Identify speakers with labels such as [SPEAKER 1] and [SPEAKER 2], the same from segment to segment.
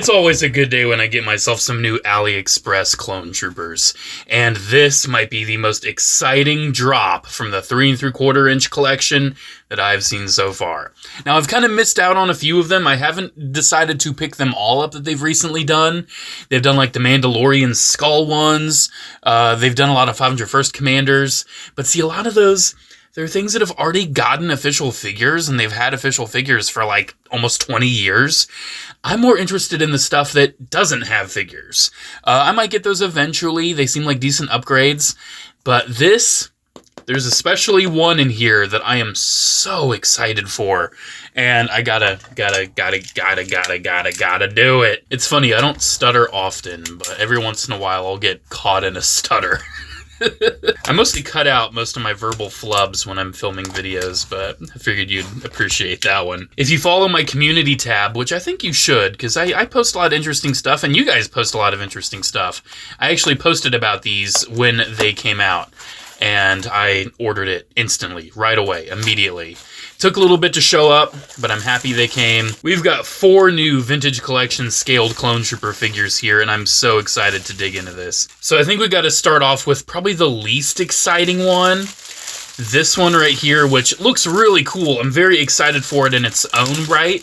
[SPEAKER 1] It's always a good day when I get myself some new Aliexpress clone troopers, and this might be the most exciting drop from the 3 3/4 inch collection that I've seen so far. Now, I've kind of missed out on a few of them. I haven't decided to pick them all up that they've recently done. They've done like the Mandalorian Skull ones. They've done a lot of 501st Commanders, but see, a lot of those, they're things that have already gotten official figures, and they've had official figures for like almost 20 years. I'm more interested in the stuff that doesn't have figures. I might get those eventually. They seem like decent upgrades. But this, there's especially one in here that I am so excited for. And I gotta do it. It's funny, I don't stutter often, but every once in a while I'll get caught in a stutter. I mostly cut out most of my verbal flubs when I'm filming videos, but I figured you'd appreciate that one. If you follow my community tab, which I think you should, because I post a lot of interesting stuff, and you guys post a lot of interesting stuff. I actually posted about these when they came out, and I ordered it instantly, right away, immediately. Took a little bit to show up, but I'm happy they came. We've got 4 new Vintage Collection scaled Clone Trooper figures here, and I'm so excited to dig into this. So I think we got to start off with probably the least exciting one. This one right here, which looks really cool. I'm very excited for it in its own right,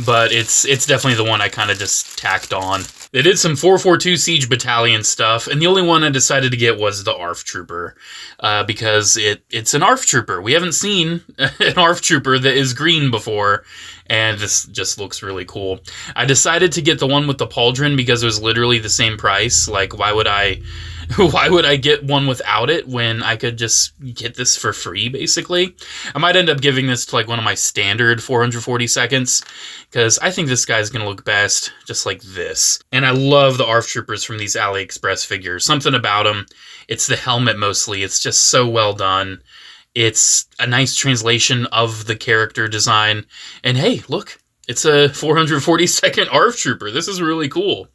[SPEAKER 1] but it's definitely the one I kind of just tacked on. They did some 442 Siege Battalion stuff, and the only one I decided to get was the ARF Trooper, because it's an ARF Trooper. We haven't seen an ARF Trooper that is green before, and this just looks really cool. I decided to get the one with the pauldron because it was literally the same price. Like, why would I get one without it when I could just get this for free, basically? I might end up giving this to like one of my standard 440 seconds, because I think this guy's going to look best just like this. And I love the ARF Troopers from these AliExpress figures. Something about them. It's the helmet mostly. It's just so well done. It's a nice translation of the character design. And hey, look. It's a 442nd ARF Trooper. This is really cool.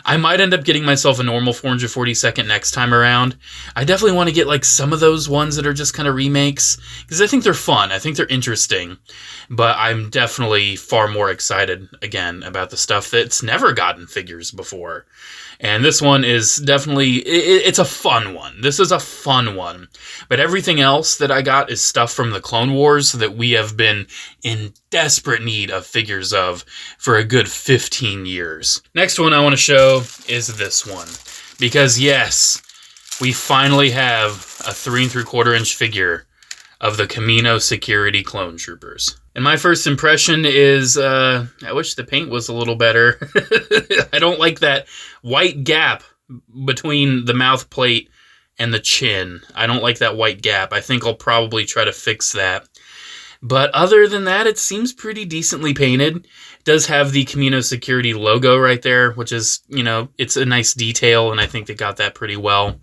[SPEAKER 1] I might end up getting myself a normal 442nd next time around. I definitely want to get like some of those ones that are just kind of remakes, because I think they're fun. I think they're interesting. But I'm definitely far more excited, again, about the stuff that's never gotten figures before. And this one is definitely, it's a fun one. This is a fun one. But everything else that I got is stuff from the Clone Wars that we have been in desperate need of figures of for a good 15 years. Next one I want to show is this one. Because yes, we finally have a 3 3/4 inch figure of the Kamino Security Clone Troopers. And my first impression is, I wish the paint was a little better. I don't like that white gap between the mouth plate and the chin. I don't like that white gap. I think I'll probably try to fix that. But other than that, it seems pretty decently painted. It does have the Kamino Security logo right there, which is, you know, it's a nice detail, and I think they got that pretty well.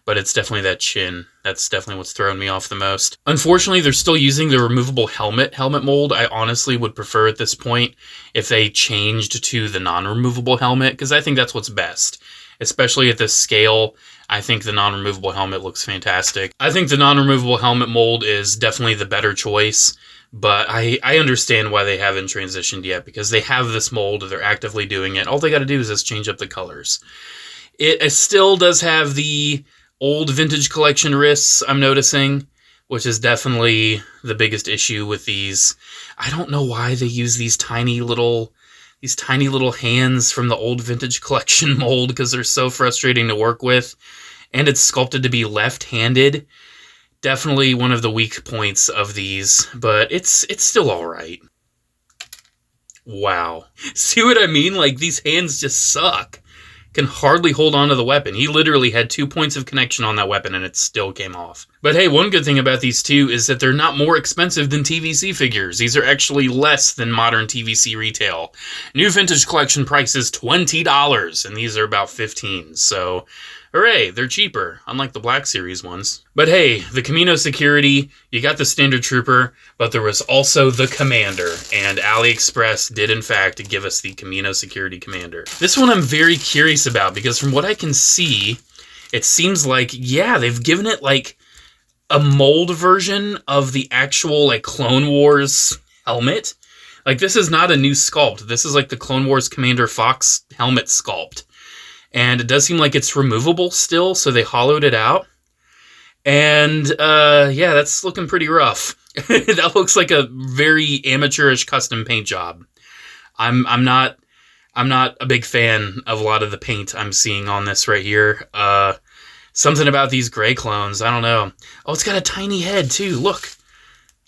[SPEAKER 1] But it's definitely that chin. That's definitely what's throwing me off the most. Unfortunately, they're still using the removable helmet mold. I honestly would prefer at this point if they changed to the non-removable helmet, because I think that's what's best. Especially at this scale, I think the non-removable helmet looks fantastic. I think the non-removable helmet mold is definitely the better choice, but I understand why they haven't transitioned yet, because they have this mold, they're actively doing it. All they got to do is just change up the colors. It still does have the old Vintage Collection wrists, I'm noticing, which is definitely the biggest issue with these. I don't know why they use these tiny little hands from the old Vintage Collection mold, because they're so frustrating to work with. And it's sculpted to be left-handed. Definitely one of the weak points of these, but it's still all right. Wow. See what I mean? Like, these hands just suck. Can hardly hold on to the weapon. He literally had 2 points of connection on that weapon, and it still came off. But hey, one good thing about these two is that they're not more expensive than TVC figures. These are actually less than modern TVC retail. New Vintage Collection price is $20, and these are about $15. So, hooray, they're cheaper, unlike the Black Series ones. But hey, the Kamino Security, you got the Standard Trooper, but there was also the Commander, and AliExpress did in fact give us the Kamino Security Commander. This one I'm very curious about, because from what I can see, it seems like, yeah, they've given it like a mold version of the actual like Clone Wars helmet. Like, this is not a new sculpt. This is like the Clone Wars Commander Fox helmet sculpt. And it does seem like it's removable still, so they hollowed it out. And, yeah, that's looking pretty rough. That looks like a very amateurish custom paint job. I'm not a big fan of a lot of the paint I'm seeing on this right here. Something about these gray clones, I don't know. Oh, it's got a tiny head, too. Look.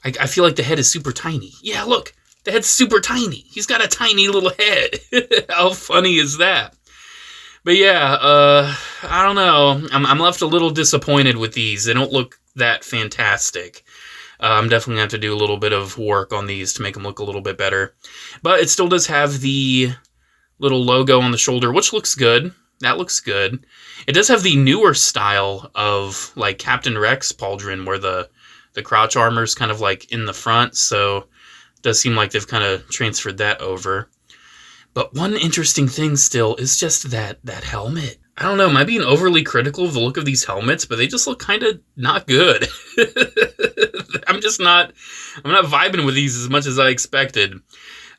[SPEAKER 1] I feel like the head is super tiny. Yeah, look. The head's super tiny. He's got a tiny little head. How funny is that? But yeah, I don't know. I'm left a little disappointed with these. They don't look that fantastic. I'm definitely going to have to do a little bit of work on these to make them look a little bit better. But it still does have the little logo on the shoulder, which looks good. That looks good. It does have the newer style of, like, Captain Rex pauldron, where the crotch armor's kind of, like, in the front, so it does seem like they've kind of transferred that over. But one interesting thing still is just that helmet. I don't know, am I being overly critical of the look of these helmets, but they just look kind of not good. I'm not vibing with these as much as I expected.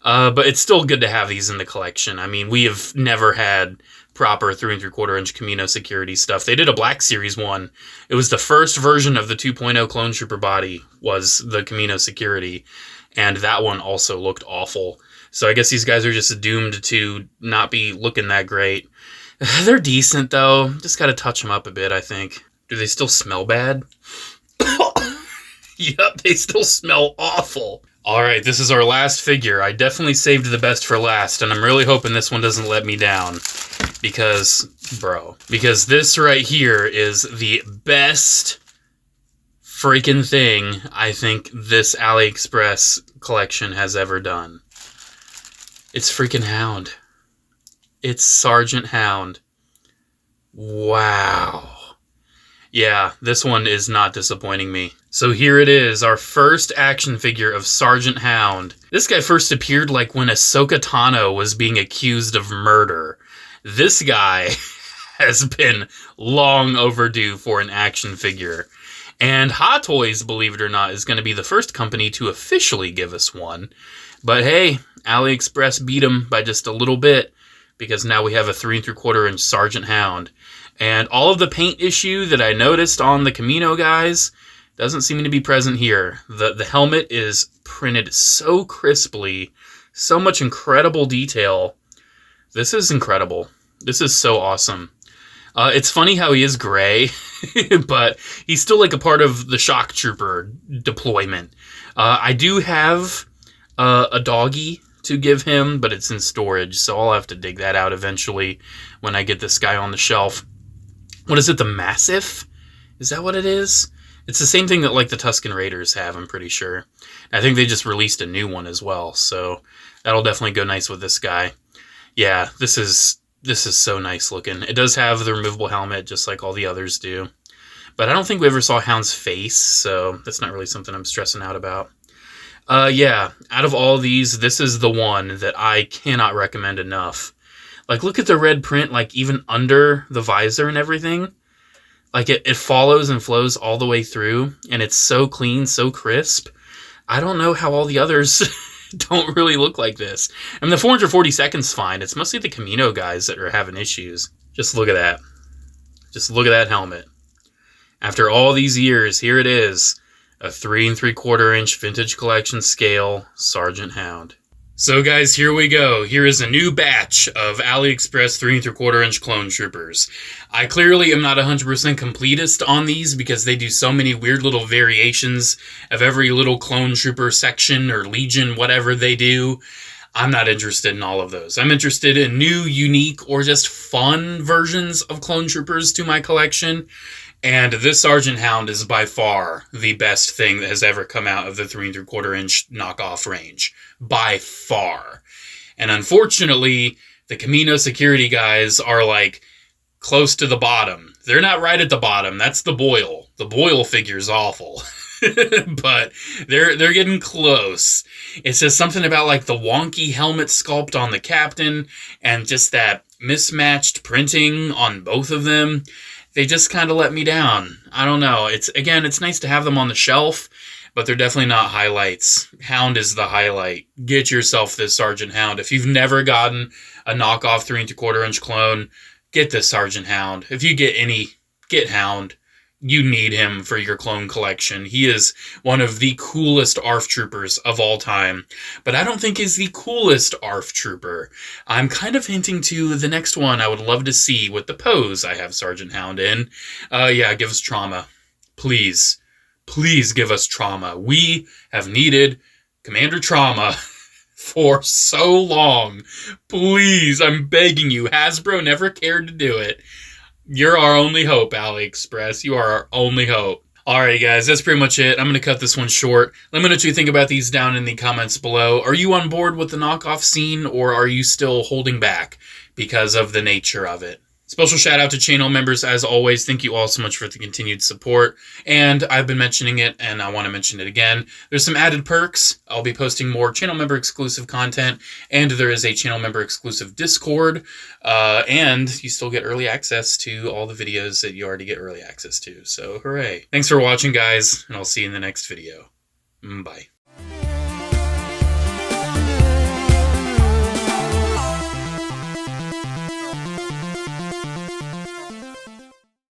[SPEAKER 1] But it's still good to have these in the collection. I mean, we have never had proper 3 3/4 inch Kamino Security stuff. They did a Black Series one. It was the first version of the 2.0 Clone Trooper body was the Kamino Security. And that one also looked awful. So I guess these guys are just doomed to not be looking that great. They're decent, though. Just got to touch them up a bit, I think. Do they still smell bad? Yep, they still smell awful. All right, this is our last figure. I definitely saved the best for last, and I'm really hoping this one doesn't let me down. Because this right here is the best freaking thing I think this AliExpress collection has ever done. It's freaking Hound. It's Sergeant Hound. Wow. Yeah, this one is not disappointing me. So here it is, our first action figure of Sergeant Hound. This guy first appeared like when Ahsoka Tano was being accused of murder. This guy has been long overdue for an action figure. And Hot Toys, believe it or not, is going to be the first company to officially give us one. But hey, AliExpress beat them by just a little bit, because now we have a 3 3/4 inch Sergeant Hound. And all of the paint issue that I noticed on the Kamino guys doesn't seem to be present here. The helmet is printed so crisply, so much incredible detail. This is incredible. This is so awesome. It's funny how he is gray, but he's still like a part of the Shock Trooper deployment. I do have a doggy to give him, but it's in storage, so I'll have to dig that out eventually when I get this guy on the shelf. What is it, the Massive? Is that what it is? It's the same thing that like the Tusken Raiders have, I'm pretty sure. I think they just released a new one as well, so that'll definitely go nice with this guy. Yeah, this is so nice looking. It does have the removable helmet, just like all the others do. But I don't think we ever saw Hound's face, so that's not really something I'm stressing out about. Yeah, out of all these, this is the one that I cannot recommend enough. Like, look at the red print, like, even under the visor and everything. Like, it follows and flows all the way through, and it's so clean, so crisp. I don't know how all the others don't really look like this. I mean, the 440's fine. It's mostly the Kamino guys that are having issues. Just look at that. Just look at that helmet. After all these years, here it is. A 3 3/4 inch vintage collection scale Sergeant Hound. So guys, here we go. Here is a new batch of AliExpress 3 3/4 inch clone troopers. I clearly am not 100% completist on these because they do so many weird little variations of every little clone trooper section or legion, whatever they do. I'm not interested in all of those. I'm interested in new, unique, or just fun versions of clone troopers to my collection. And this Sergeant Hound is by far the best thing that has ever come out of the 3 3/4 inch knockoff range. By far. And unfortunately, the Kamino Security guys are like close to the bottom. They're not right at the bottom. That's the Boyle. The Boyle figure's awful. But they're getting close. It's just something about like the wonky helmet sculpt on the captain and just that mismatched printing on both of them. They just kind of let me down. I don't know. It's nice to have them on the shelf, but they're definitely not highlights. Hound is the highlight. Get yourself this Sergeant Hound. If you've never gotten a knockoff 3 3/4 inch clone, get this Sergeant Hound. If you get any, get Hound. You need him for your clone collection. He is one of the coolest ARF troopers of all time, but I don't think he's the coolest ARF trooper. I'm kind of hinting to the next one I would love to see with the pose I have Sergeant Hound in. Yeah, give us Trauma. Please. Please give us Trauma. We have needed Commander Trauma for so long. Please, I'm begging you. Hasbro never cared to do it. You're our only hope, Aliexpress. You are our only hope. Alright guys, that's pretty much it. I'm going to cut this one short. Let me know what you think about these down in the comments below. Are you on board with the knockoff scene, or are you still holding back because of the nature of it? Special shout out to channel members as always. Thank you all so much for the continued support. And I've been mentioning it, and I want to mention it again. There's some added perks. I'll be posting more channel member exclusive content, and there is a channel member exclusive Discord. And you still get early access to all the videos that you already get early access to. So hooray. Thanks for watching, guys, and I'll see you in the next video. Bye.